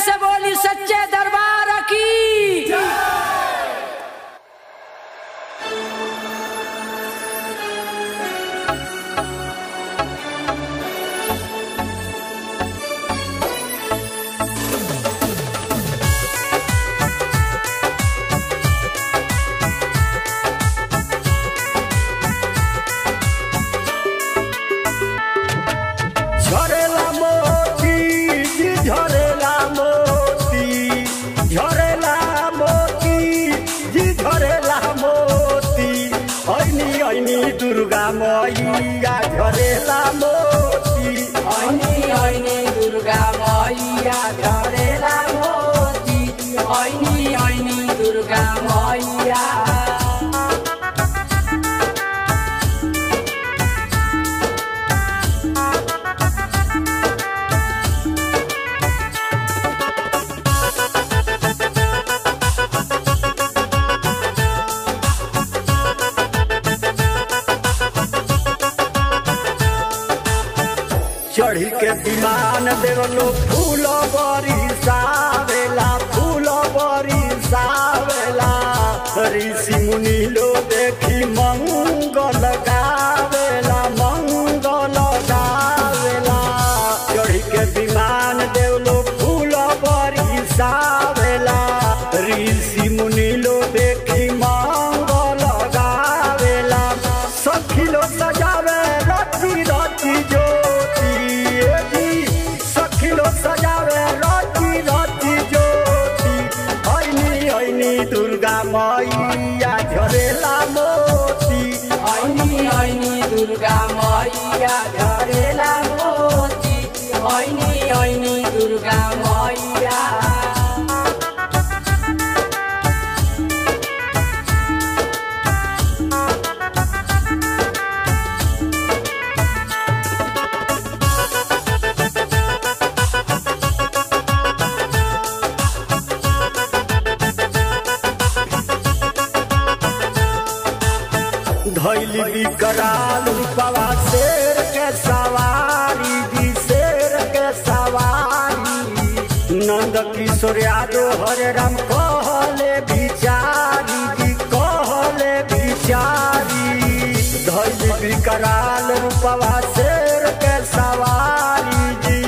से बोली सच्चे दरबार की। झरेला मोती जी झरेला मोती, झरेला मोती जी झरेला मोती, ऐनी ऐनी दुर्गा मैया झरेला मोती, ऐनी ऐनी दुर्गा मैया झरेला मोती, ऐनी ऐनी दुर्गा मैया। चढ़ी के विमान देवलो फूल बरिसावेला, फूल बरिसावेला, ऋषि मुनि लो देखी मंगल गावेला, मंगल गावेला। चढ़ी के विमान देवलो फूल बरिसावेला, ऋषि मुनि लो देखी मंगल गावेला। सखी लो सजावे रति रति ज्योति, सखी लो सजावे रति रति ज्योति, ऐनी ऐनी दुर्गा मैया झरेला मोती, ऐनी ऐनी दुर्गा मैया झरेला मोती, ऐनी ऐनी दुर्गा मैया। धैली विकराल रूपवा शेर के सवारी जी, शेर के सवारी। नंद किशोर यादव हरे राम कहले बिचारी जी, कहले बिचारी। धैली विकराल रूपवा शेर के सवारी जी,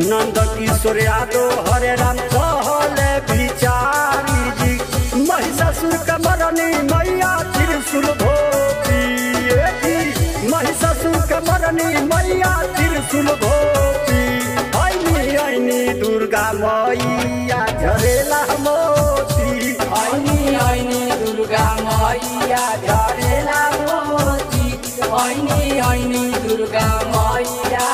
नंद किशोर यादव हरे राम कहले बिचारी जी। महिषासुर के मरनी मैया त्रिशूल भोगी, महिषासुर के मरनी मैया त्रिशूल भोगी, ऐनी ऐनी दुर्गा मैया झरेला मोती, ऐनी ऐनी दुर्गा मैया झरेला मोती, ऐनी ऐनी दुर्गा मैया।